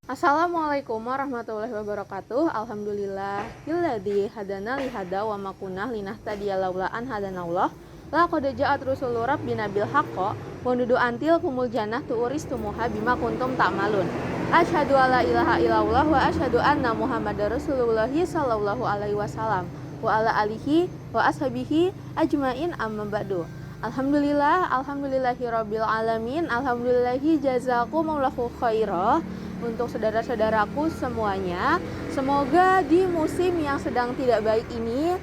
Assalamualaikum warahmatullahi wabarakatuh. Alhamdulillahilladzi hadana li hada wa ma kunna linahtadiya laula an hadanallah. Laqad ja'at rusulu rabbina bil haqqi wa nudu antil kumul jannah tu'uristumuha bima kuntum ta'malun. Asyhadu alla ilaha illallah wa asyhadu anna Muhammadar Rasulullah sallallahu alaihi wasallam wa ala alihi wa ashabihi ajmain amma ba'du. Alhamdulillahirabbil alamin. Alhamdulillahi jazakumullahu khairah. Untuk saudara-saudaraku semuanya, semoga di musim yang sedang tidak baik ini,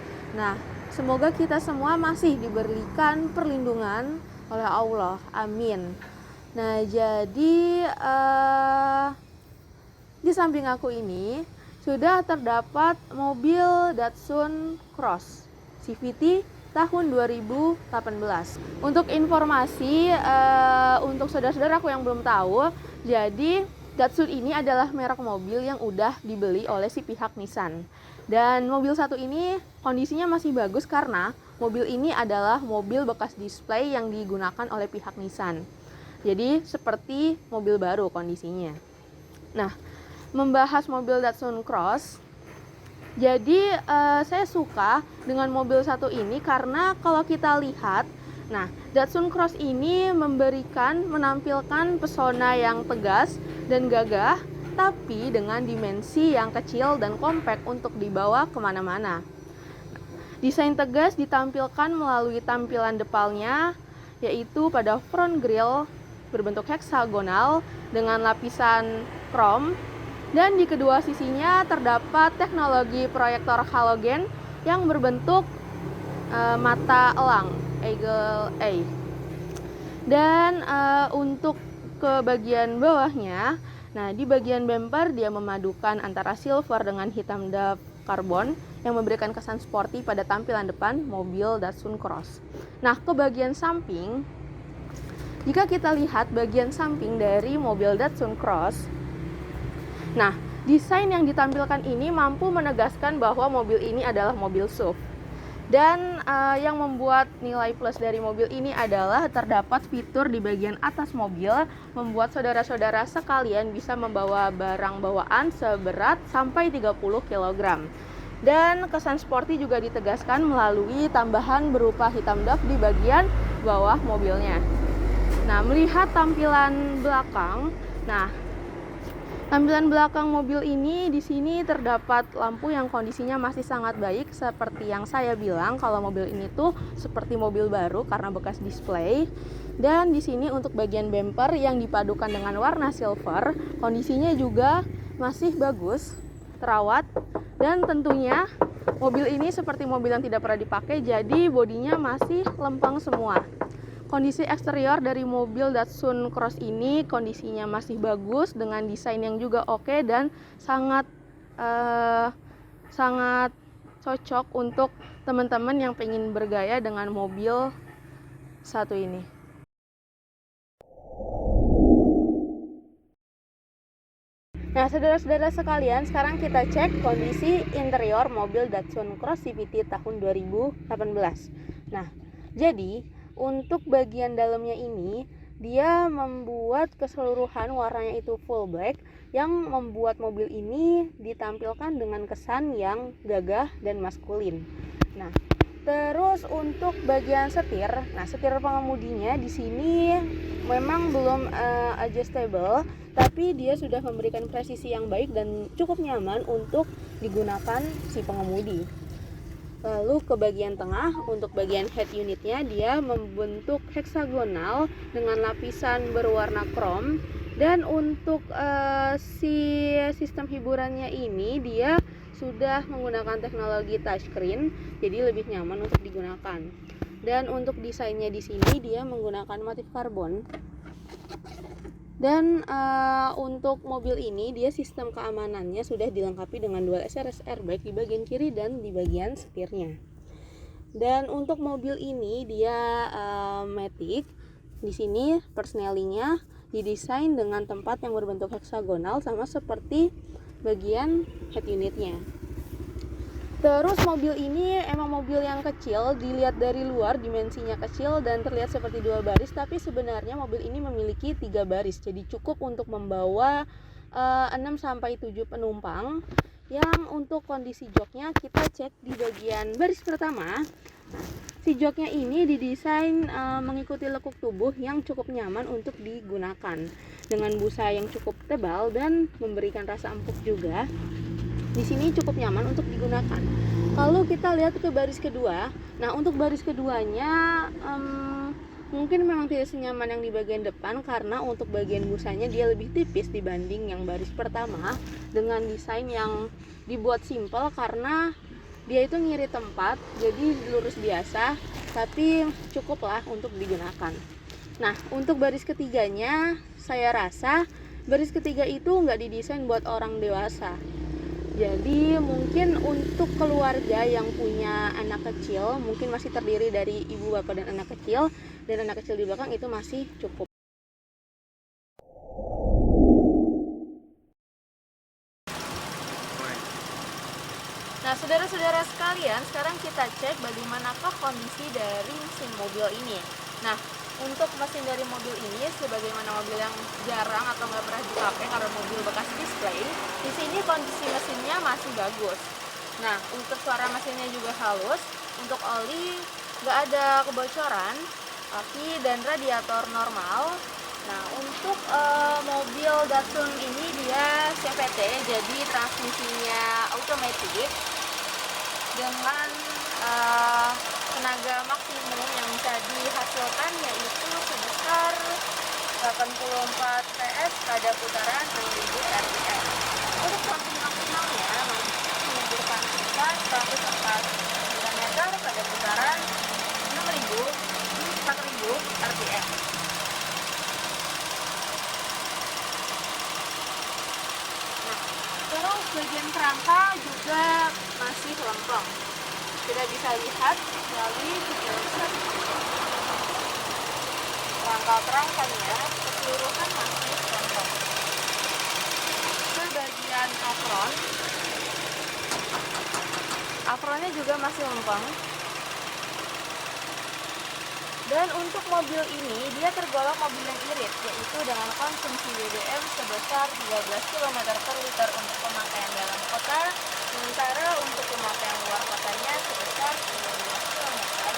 semoga kita semua masih diberikan perlindungan oleh Allah. Amin. Jadi di samping aku ini sudah terdapat mobil Datsun Cross CVT tahun 2018. Untuk informasi untuk saudara-saudaraku yang belum tahu, jadi Datsun ini adalah merek mobil yang udah dibeli oleh si pihak Nissan. Dan mobil satu ini kondisinya masih bagus karena mobil ini adalah mobil bekas display yang digunakan oleh pihak Nissan. Jadi seperti mobil baru kondisinya. Membahas mobil Datsun Cross. Jadi saya suka dengan mobil satu ini karena kalau kita lihat, Datsun Cross ini menampilkan pesona yang tegas dan gagah, tapi dengan dimensi yang kecil dan kompak untuk dibawa kemana-mana. Desain tegas ditampilkan melalui tampilan depannya, yaitu pada front grille berbentuk heksagonal dengan lapisan krom, dan di kedua sisinya terdapat teknologi proyektor halogen yang berbentuk mata elang Eagle Eye. Dan untuk ke bagian bawahnya, di bagian bumper dia memadukan antara silver dengan hitam dap karbon yang memberikan kesan sporty pada tampilan depan mobil Datsun Cross. Ke bagian samping, jika kita lihat bagian samping dari mobil Datsun Cross, desain yang ditampilkan ini mampu menegaskan bahwa mobil ini adalah mobil SUV. Dan yang membuat nilai plus dari mobil ini adalah terdapat fitur di bagian atas mobil, membuat saudara-saudara sekalian bisa membawa barang bawaan seberat sampai 30 kg. Dan kesan sporty juga ditegaskan melalui tambahan berupa hitam dap di bagian bawah mobilnya. Melihat tampilan belakang, tampilan belakang mobil ini di sini terdapat lampu yang kondisinya masih sangat baik, seperti yang saya bilang kalau mobil ini tuh seperti mobil baru karena bekas display. Dan di sini untuk bagian bumper yang dipadukan dengan warna silver, kondisinya juga masih bagus, terawat, dan tentunya mobil ini seperti mobil yang tidak pernah dipakai, jadi bodinya masih lempeng semua. Kondisi eksterior dari mobil Datsun Cross ini kondisinya masih bagus dengan desain yang juga oke dan sangat cocok untuk teman-teman yang pengen bergaya dengan mobil satu ini. Saudara-saudara sekalian, sekarang kita cek kondisi interior mobil Datsun Cross CVT tahun 2018. Jadi untuk bagian dalamnya ini, dia membuat keseluruhan warnanya itu full black, yang membuat mobil ini ditampilkan dengan kesan yang gagah dan maskulin. Terus untuk bagian setir, setir pengemudinya di sini memang belum adjustable, tapi dia sudah memberikan presisi yang baik dan cukup nyaman untuk digunakan si pengemudi. Lalu ke bagian tengah, untuk bagian head unitnya dia membentuk heksagonal dengan lapisan berwarna krom. Dan untuk si sistem hiburannya ini dia sudah menggunakan teknologi touchscreen, jadi lebih nyaman untuk digunakan. Dan untuk desainnya di sini dia menggunakan motif karbon. Dan untuk mobil ini dia sistem keamanannya sudah dilengkapi dengan dual SRS airbag di bagian kiri dan di bagian setirnya. Dan untuk mobil ini dia matic. Di sini persnelingnya didesain dengan tempat yang berbentuk heksagonal sama seperti bagian head unitnya. Terus mobil ini emang mobil yang kecil, dilihat dari luar dimensinya kecil dan terlihat seperti 2 baris, tapi sebenarnya mobil ini memiliki 3 baris. Jadi cukup untuk membawa 6-7 penumpang. Yang untuk kondisi joknya kita cek di bagian baris pertama. Nah, si joknya ini didesain mengikuti lekuk tubuh yang cukup nyaman untuk digunakan dengan busa yang cukup tebal dan memberikan rasa empuk juga. Di sini cukup nyaman untuk digunakan. Kalau kita lihat ke baris kedua, nah untuk baris keduanya mungkin memang tidak senyaman yang di bagian depan karena untuk bagian busanya dia lebih tipis dibanding yang baris pertama dengan desain yang dibuat simpel karena dia itu ngirit tempat, jadi lurus biasa, tapi cukuplah untuk digunakan. Nah, untuk baris ketiganya, saya rasa baris ketiga itu nggak didesain buat orang dewasa. Jadi mungkin untuk keluarga yang punya anak kecil, mungkin masih terdiri dari ibu, bapak, dan anak kecil di belakang itu masih cukup. Nah, saudara-saudara sekalian, sekarang kita cek bagaimanakah kondisi dari mesin mobil ini. Nah, untuk mesin dari mobil ini, sebagaimana mobil yang jarang atau nggak pernah dipakai karena mobil bekas display, di sini kondisi mesinnya masih bagus. Nah, untuk suara mesinnya juga halus, untuk oli nggak ada kebocoran, aki dan radiator normal. Nah, untuk mobil Datsun ini dia CVT, jadi transmisinya otomatis dengan tenaga maksimum yang bisa dihasilkan yaitu sebesar 84 PS pada putaran 6000 rpm. Untuk samping maksimalnya menunjukkan sekitar 104 km pada putaran 6000 di 4000 rpm. Nah, terus bagian kerangka juga masih lempeng. Kita bisa lihat melalui video kerangkanya keseluruhan masih lempeng. Ke bagian apronnya juga masih lempeng. Dan untuk mobil ini dia tergolong mobil yang irit, yaitu dengan konsumsi BBM sebesar 13 km per liter untuk pemakaian dalam kota, sementara untuk pemakaian luar kotanya sebesar 13 km per liter.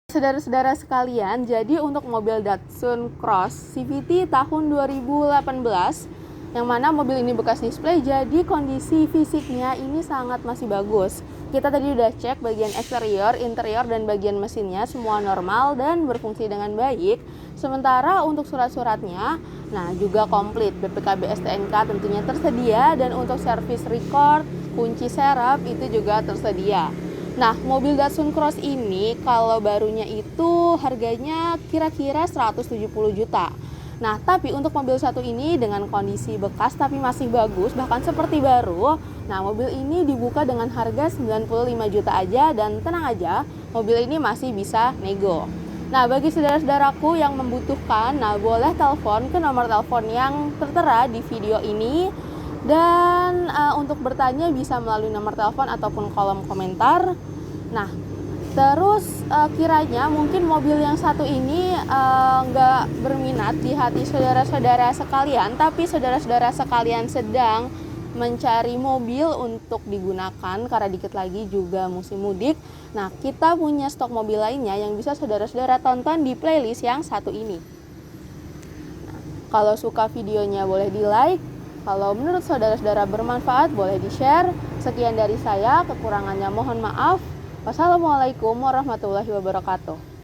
Saudara-saudara sekalian, jadi untuk mobil Datsun Cross CVT tahun 2018, yang mana mobil ini bekas display, jadi kondisi fisiknya ini sangat masih bagus. Kita tadi udah cek bagian eksterior, interior, dan bagian mesinnya semua normal dan berfungsi dengan baik. Sementara untuk surat-suratnya, nah juga komplit, BPKB STNK tentunya tersedia, dan untuk service record, kunci serep itu juga tersedia. Nah, mobil Datsun Cross ini kalau barunya itu harganya kira-kira 170 juta. Nah, tapi untuk mobil satu ini dengan kondisi bekas tapi masih bagus, bahkan seperti baru. Nah, mobil ini dibuka dengan harga 95 juta aja, dan tenang aja, mobil ini masih bisa nego. Nah, bagi saudara-saudaraku yang membutuhkan, nah boleh telepon ke nomor telepon yang tertera di video ini. Dan untuk bertanya bisa melalui nomor telepon ataupun kolom komentar. Nah, terus kiranya mungkin mobil yang satu ini nggak berminat di hati saudara-saudara sekalian, tapi saudara-saudara sekalian sedang mencari mobil untuk digunakan karena dikit lagi juga musim mudik. Nah, kita punya stok mobil lainnya yang bisa saudara-saudara tonton di playlist yang satu ini. Nah, kalau suka videonya boleh di like. Kalau menurut saudara-saudara bermanfaat, boleh di-share. Sekian dari saya, kekurangannya mohon maaf. Wassalamualaikum warahmatullahi wabarakatuh.